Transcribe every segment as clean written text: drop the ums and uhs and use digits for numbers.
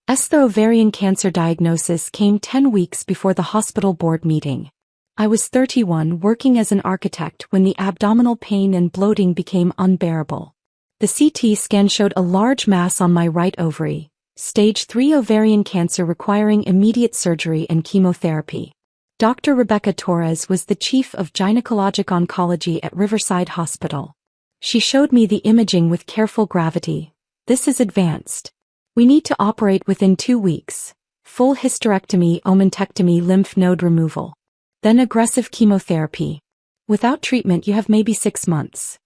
The ovarian cancer diagnosis came 10 weeks before the hospital board meeting. I was 31, working as an architect when the abdominal pain and bloating became unbearable. The CT scan showed a large mass on my right ovary, stage 3 ovarian cancer requiring immediate surgery and chemotherapy. Dr. Rebecca Torres was the chief of gynecologic oncology at Riverside Hospital. She showed me the imaging with careful gravity. This is advanced. We need to operate within 2 weeks. Full hysterectomy, omentectomy, lymph node removal. Then aggressive chemotherapy. Without treatment you have maybe 6 months.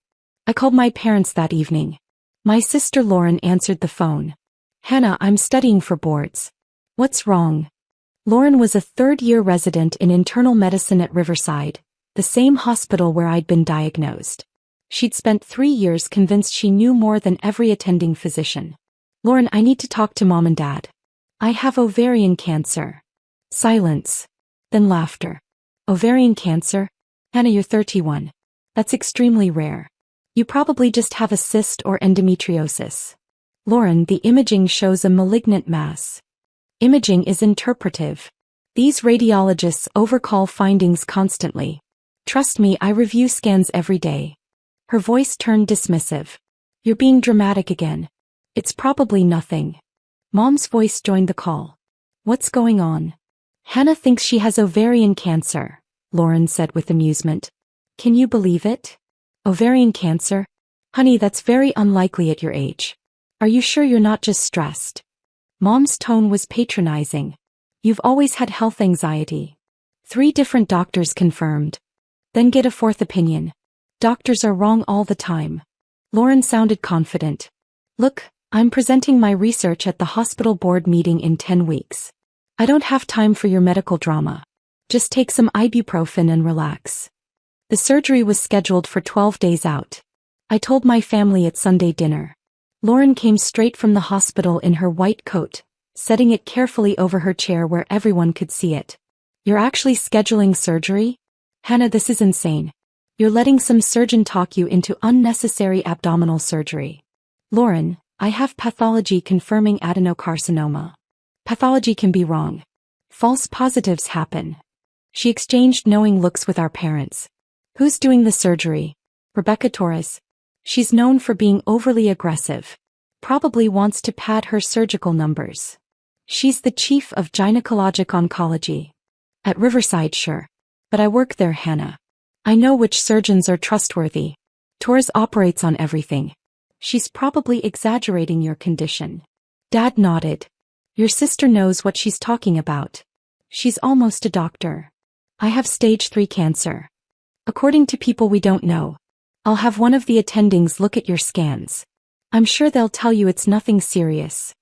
I called my parents that evening. My sister Lauren answered the phone. Hannah, I'm studying for boards. What's wrong? Lauren was a third-year resident in internal medicine at Riverside, the same hospital where I'd been diagnosed. She'd spent 3 years convinced she knew more than every attending physician. Lauren, I need to talk to Mom and Dad. I have ovarian cancer. Silence. Then laughter. Ovarian cancer? Hannah, you're 31. That's extremely rare. You probably just have a cyst or endometriosis. Lauren, the imaging shows a malignant mass. Imaging is interpretive. These radiologists overcall findings constantly. Trust me, I review scans every day. Her voice turned dismissive. You're being dramatic again. It's probably nothing. Mom's voice joined the call. What's going on? Hannah thinks she has ovarian cancer, Lauren said with amusement. Can you believe it? Ovarian cancer? Honey, that's very unlikely at your age. Are you sure you're not just stressed? Mom's tone was patronizing. You've always had health anxiety. 3 different doctors confirmed. Then get a 4th opinion. Doctors are wrong all the time. Lauren sounded confident. Look, I'm presenting my research at the hospital board meeting in 10 weeks. I don't have time for your medical drama. Just take some ibuprofen and relax. The surgery was scheduled for 12 days out. I told my family at Sunday dinner. Lauren came straight from the hospital in her white coat, setting it carefully over her chair where everyone could see it. You're actually scheduling surgery? Hannah, this is insane. You're letting some surgeon talk you into unnecessary abdominal surgery. Lauren, I have pathology confirming adenocarcinoma. Pathology can be wrong. False positives happen. She exchanged knowing looks with our parents. Who's doing the surgery? Rebecca Torres. She's known for being overly aggressive. Probably wants to pad her surgical numbers. She's the chief of gynecologic oncology. At Riverside, sure. But I work there, Hannah. I know which surgeons are trustworthy. Torres operates on everything. She's probably exaggerating your condition. Dad nodded. Your sister knows what she's talking about. She's almost a doctor. I have stage 3 cancer. According to people we don't know. I'll have one of the attendings look at your scans. I'm sure they'll tell you it's nothing serious.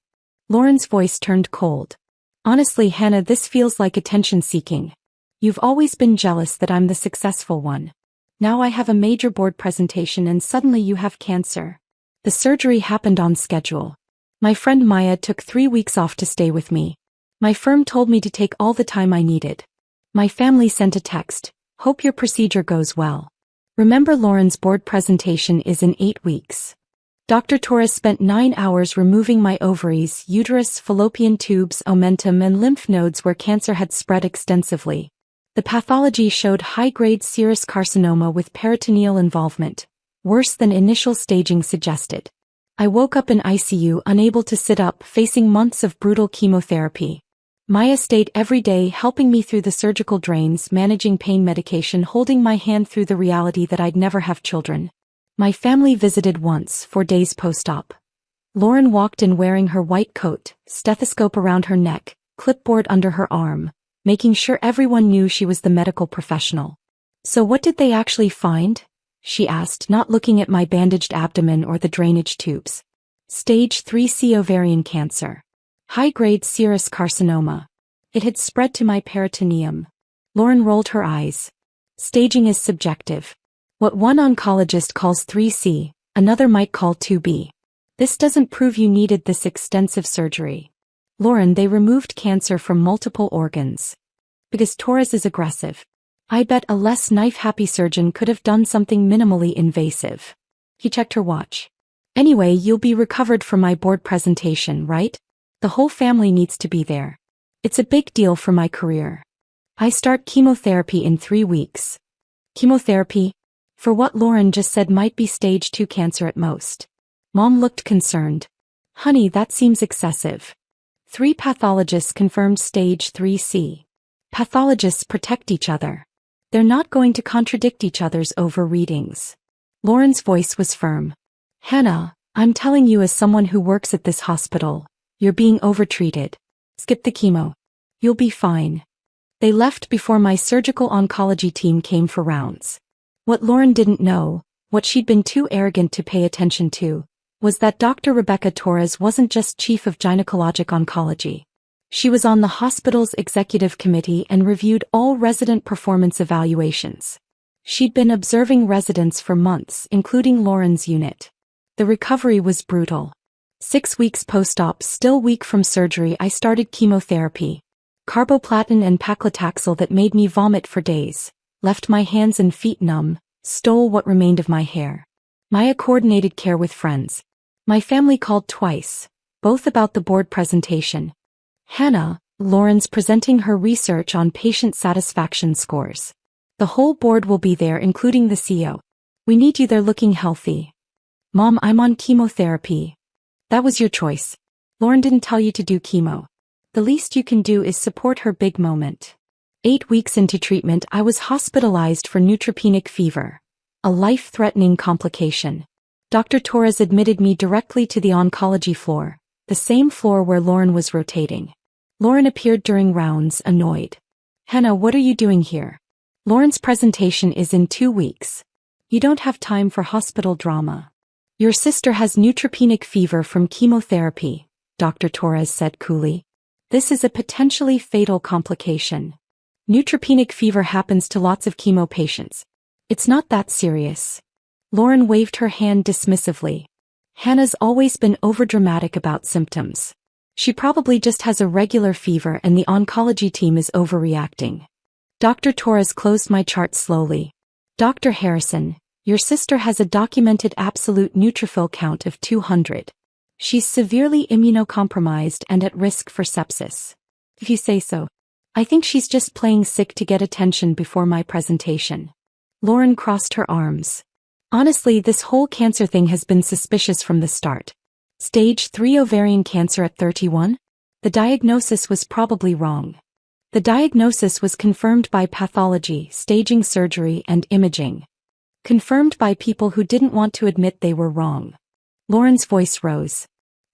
Lauren's voice turned cold. Honestly, Hannah, this feels like attention-seeking. You've always been jealous that I'm the successful one. Now I have a major board presentation and suddenly you have cancer. The surgery happened on schedule. My friend Maya took 3 weeks off to stay with me. My firm told me to take all the time I needed. My family sent a text. Hope your procedure goes well. Remember, Lauren's board presentation is in 8 weeks. Dr. Torres spent 9 hours removing my ovaries, uterus, fallopian tubes, omentum and lymph nodes where cancer had spread extensively. The pathology showed high-grade serous carcinoma with peritoneal involvement, worse than initial staging suggested. I woke up in ICU unable to sit up, facing months of brutal chemotherapy. Maya stayed every day helping me through the surgical drains, managing pain medication, holding my hand through the reality that I'd never have children. My family visited once, 4 days post-op. Lauren walked in wearing her white coat, stethoscope around her neck, clipboard under her arm, making sure everyone knew she was the medical professional. So what did they actually find? She asked, not looking at my bandaged abdomen or the drainage tubes. Stage 3C ovarian cancer. High-grade serous carcinoma. It had spread to my peritoneum. Lauren rolled her eyes. Staging is subjective. What one oncologist calls 3C, another might call 2B. This doesn't prove you needed this extensive surgery. Lauren, they removed cancer from multiple organs. Because Torres is aggressive. I bet a less knife-happy surgeon could have done something minimally invasive. He checked her watch. Anyway, you'll be recovered from my board presentation, right? The whole family needs to be there. It's a big deal for my career. I start chemotherapy in 3 weeks. Chemotherapy? For what Lauren just said might be stage 2 cancer at most. Mom looked concerned. Honey, that seems excessive. 3 pathologists confirmed stage 3C. Pathologists protect each other. They're not going to contradict each other's over readings. Lauren's voice was firm. Hannah, I'm telling you as someone who works at this hospital, you're being overtreated. Skip the chemo. You'll be fine. They left before my surgical oncology team came for rounds. What Lauren didn't know, what she'd been too arrogant to pay attention to, was that Dr. Rebecca Torres wasn't just chief of gynecologic oncology. She was on the hospital's executive committee and reviewed all resident performance evaluations. She'd been observing residents for months, including Lauren's unit. The recovery was brutal. 6 weeks post-op, still weak from surgery, I started chemotherapy. Carboplatin and paclitaxel that made me vomit for days, left my hands and feet numb, stole what remained of my hair. Maya coordinated care with friends. My family called twice, both about the board presentation. Hannah, Lauren's presenting her research on patient satisfaction scores. The whole board will be there, including the CEO. We need you there looking healthy. Mom, I'm on chemotherapy. That was your choice. Lauren didn't tell you to do chemo. The least you can do is support her big moment. 8 weeks into treatment, I was hospitalized for neutropenic fever, a life-threatening complication. Dr. Torres admitted me directly to the oncology floor, the same floor where Lauren was rotating. Lauren appeared during rounds, annoyed. Hannah, what are you doing here? Lauren's presentation is in 2 weeks. You don't have time for hospital drama. Your sister has neutropenic fever from chemotherapy, Dr. Torres said coolly. This is a potentially fatal complication. Neutropenic fever happens to lots of chemo patients. It's not that serious. Lauren waved her hand dismissively. Hannah's always been overdramatic about symptoms. She probably just has a regular fever and the oncology team is overreacting. Dr. Torres closed my chart slowly. Dr. Harrison, your sister has a documented absolute neutrophil count of 200. She's severely immunocompromised and at risk for sepsis. If you say so. I think she's just playing sick to get attention before my presentation. Lauren crossed her arms. Honestly, this whole cancer thing has been suspicious from the start. Stage 3 ovarian cancer at 31? The diagnosis was probably wrong. The diagnosis was confirmed by pathology, staging surgery, and imaging. Confirmed by people who didn't want to admit they were wrong. Lauren's voice rose.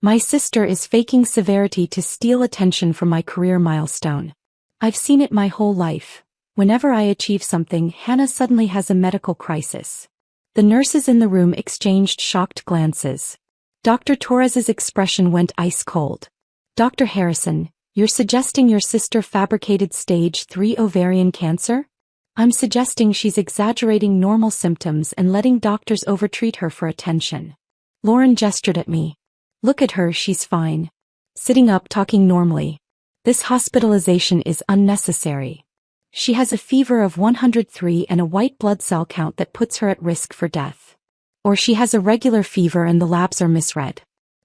My sister is faking severity to steal attention from my career milestone. I've seen it my whole life. Whenever I achieve something, Hannah suddenly has a medical crisis. The nurses in the room exchanged shocked glances. Dr. Torres's expression went ice cold. Dr. Harrison, you're suggesting your sister fabricated stage 3 ovarian cancer? I'm suggesting she's exaggerating normal symptoms and letting doctors overtreat her for attention. Lauren gestured at me. Look at her, she's fine. Sitting up, talking normally. This hospitalization is unnecessary. She has a fever of 103 and a white blood cell count that puts her at risk for death. Or she has a regular fever and the labs are misread.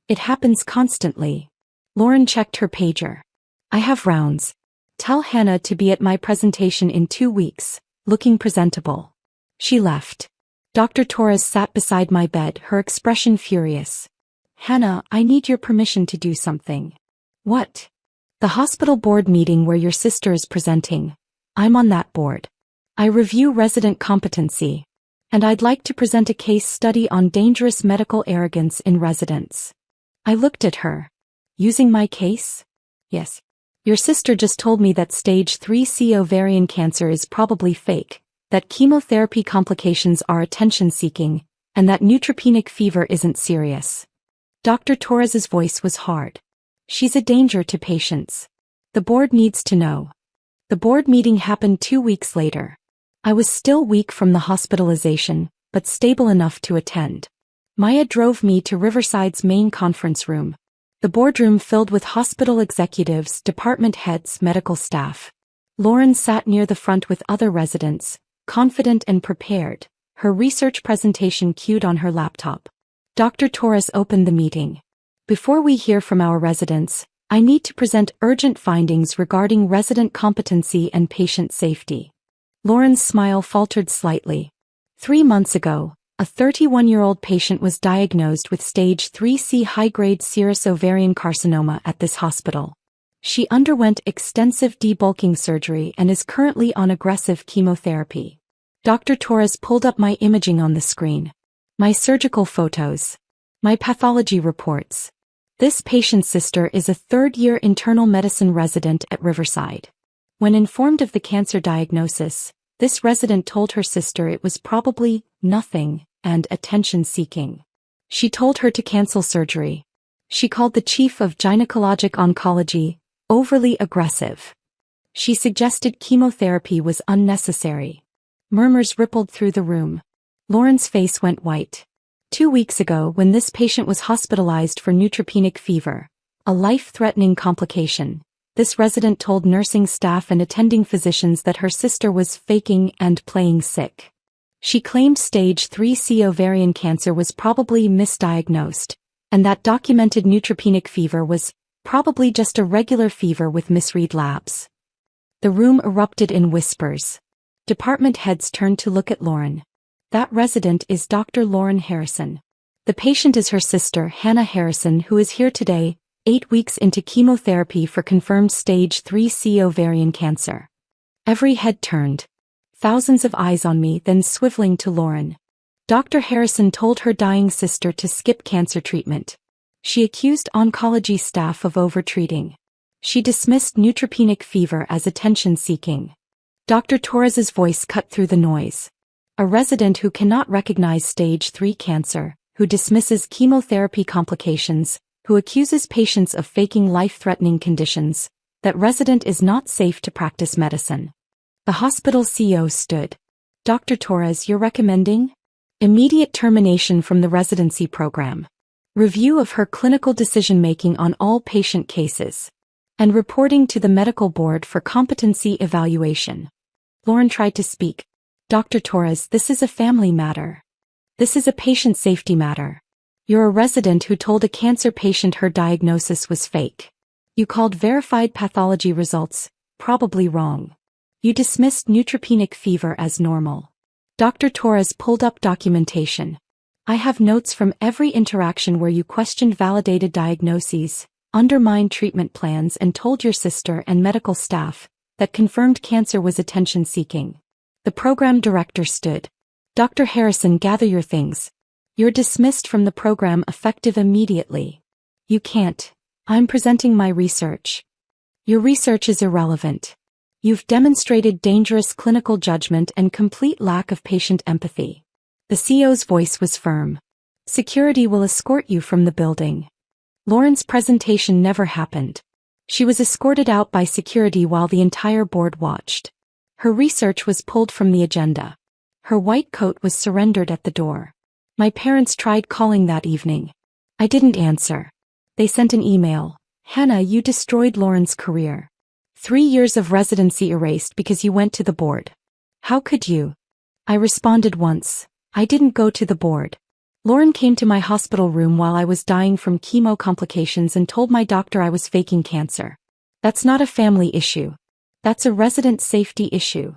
It happens constantly. Lauren checked her pager. I have rounds. Tell Hannah to be at my presentation in 2 weeks, looking presentable. She left. Dr. Torres sat beside my bed, her expression furious. Hannah, I need your permission to do something. What? The hospital board meeting where your sister is presenting. I'm on that board. I review resident competency. And I'd like to present a case study on dangerous medical arrogance in residents. I looked at her. Using my case? Yes. Your sister just told me that stage 3C ovarian cancer is probably fake, that chemotherapy complications are attention-seeking, and that neutropenic fever isn't serious. Dr. Torres's voice was hard. She's a danger to patients. The board needs to know. The board meeting happened 2 weeks later. I was still weak from the hospitalization, but stable enough to attend. Maya drove me to Riverside's main conference room. The boardroom filled with hospital executives, department heads, medical staff. Lauren sat near the front with other residents, confident and prepared, her research presentation queued on her laptop. Dr. Torres opened the meeting. Before we hear from our residents, I need to present urgent findings regarding resident competency and patient safety. Lauren's smile faltered slightly. 3 months ago, a 31-year-old patient was diagnosed with stage 3C high-grade serous ovarian carcinoma at this hospital. She underwent extensive debulking surgery and is currently on aggressive chemotherapy. Dr. Torres pulled up my imaging on the screen. My surgical photos. My pathology reports. This patient's sister is a third-year internal medicine resident at Riverside. When informed of the cancer diagnosis, this resident told her sister it was probably nothing and attention-seeking. She told her to cancel surgery. She called the chief of gynecologic oncology overly aggressive. She suggested chemotherapy was unnecessary. Murmurs rippled through the room. Lauren's face went white. 2 weeks ago, when this patient was hospitalized for neutropenic fever, a life-threatening complication, this resident told nursing staff and attending physicians that her sister was faking and playing sick. She claimed stage 3C ovarian cancer was probably misdiagnosed, and that documented neutropenic fever was probably just a regular fever with misread labs. The room erupted in whispers. Department heads turned to look at Lauren. That resident is Dr. Lauren Harrison. The patient is her sister, Hannah Harrison, who is here today, 8 weeks into chemotherapy for confirmed stage 3C ovarian cancer. Every head turned. Thousands of eyes on me, then swiveling to Lauren. Dr. Harrison told her dying sister to skip cancer treatment. She accused oncology staff of overtreating. She dismissed neutropenic fever as attention-seeking. Dr. Torres's voice cut through the noise. A resident who cannot recognize stage 3 cancer, who dismisses chemotherapy complications, who accuses patients of faking life-threatening conditions, that resident is not safe to practice medicine. The hospital CEO stood. Dr. Torres, you're recommending? Immediate termination from the residency program. Review of her clinical decision-making on all patient cases. And reporting to the medical board for competency evaluation. Lauren tried to speak. Dr. Torres, this is a family matter. This is a patient safety matter. You're a resident who told a cancer patient her diagnosis was fake. You called verified pathology results probably wrong. You dismissed neutropenic fever as normal. Dr. Torres pulled up documentation. I have notes from every interaction where you questioned validated diagnoses, undermined treatment plans, and told your sister and medical staff that confirmed cancer was attention-seeking. The program director stood. Dr. Harrison, gather your things. You're dismissed from the program effective immediately. You can't. I'm presenting my research. Your research is irrelevant. You've demonstrated dangerous clinical judgment and complete lack of patient empathy. The CEO's voice was firm. Security will escort you from the building. Lauren's presentation never happened. She was escorted out by security while the entire board watched. Her research was pulled from the agenda. Her white coat was surrendered at the door. My parents tried calling that evening. I didn't answer. They sent an email. Hannah, you destroyed Lauren's career. 3 years of residency erased because you went to the board. How could you? I responded once. I didn't go to the board. Lauren came to my hospital room while I was dying from chemo complications and told my doctor I was faking cancer. That's not a family issue. That's a resident safety issue.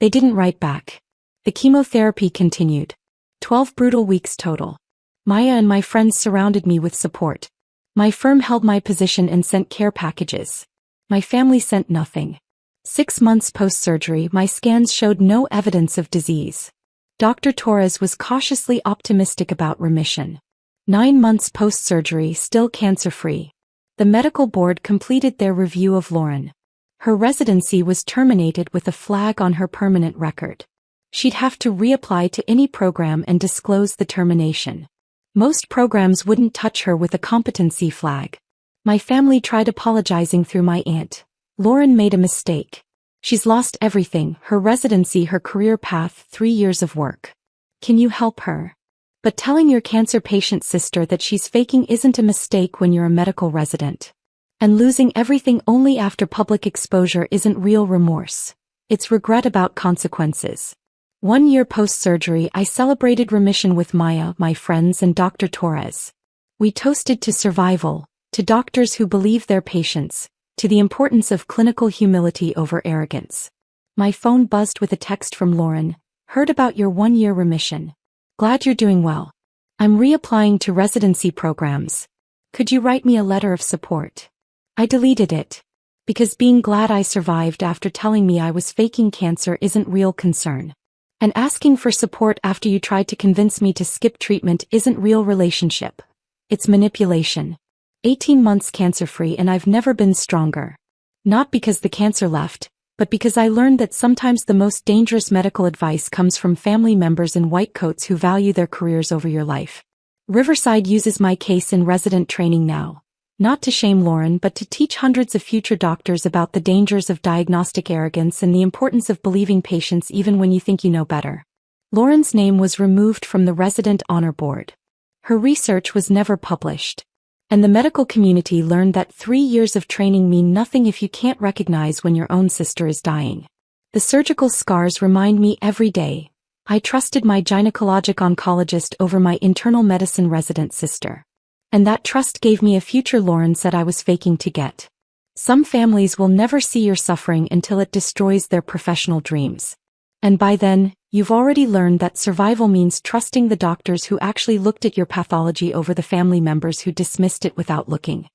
They didn't write back. The chemotherapy continued. 12 brutal weeks total. Maya and my friends surrounded me with support. My firm held my position and sent care packages. My family sent nothing. 6 months post-surgery, my scans showed no evidence of disease. Dr. Torres was cautiously optimistic about remission. 9 months post-surgery, still cancer-free. The medical board completed their review of Lauren. Her residency was terminated with a flag on her permanent record. She'd have to reapply to any program and disclose the termination. Most programs wouldn't touch her with a competency flag. My family tried apologizing through my aunt. Lauren made a mistake. She's lost everything, her residency, her career path, 3 years of work. Can you help her? But telling your cancer patient sister that she's faking isn't a mistake when you're a medical resident. And losing everything only after public exposure isn't real remorse. It's regret about consequences. 1 year post-surgery, I celebrated remission with Maya, my friends, and Dr. Torres. We toasted to survival, to doctors who believe their patients, to the importance of clinical humility over arrogance. My phone buzzed with a text from Lauren. Heard about your 1-year remission. Glad you're doing well. I'm reapplying to residency programs. Could you write me a letter of support? I deleted it. Because being glad I survived after telling me I was faking cancer isn't real concern. And asking for support after you tried to convince me to skip treatment isn't real relationship. It's manipulation. 18 months cancer-free and I've never been stronger. Not because the cancer left, but because I learned that sometimes the most dangerous medical advice comes from family members in white coats who value their careers over your life. Riverside uses my case in resident training now. Not to shame Lauren but to teach hundreds of future doctors about the dangers of diagnostic arrogance and the importance of believing patients even when you think you know better. Lauren's name was removed from the resident honor board. Her research was never published. And the medical community learned that 3 years of training mean nothing if you can't recognize when your own sister is dying. The surgical scars remind me every day. I trusted my gynecologic oncologist over my internal medicine resident sister. And that trust gave me a future Lauren said I was faking to get. Some families will never see your suffering until it destroys their professional dreams. And by then, you've already learned that survival means trusting the doctors who actually looked at your pathology over the family members who dismissed it without looking.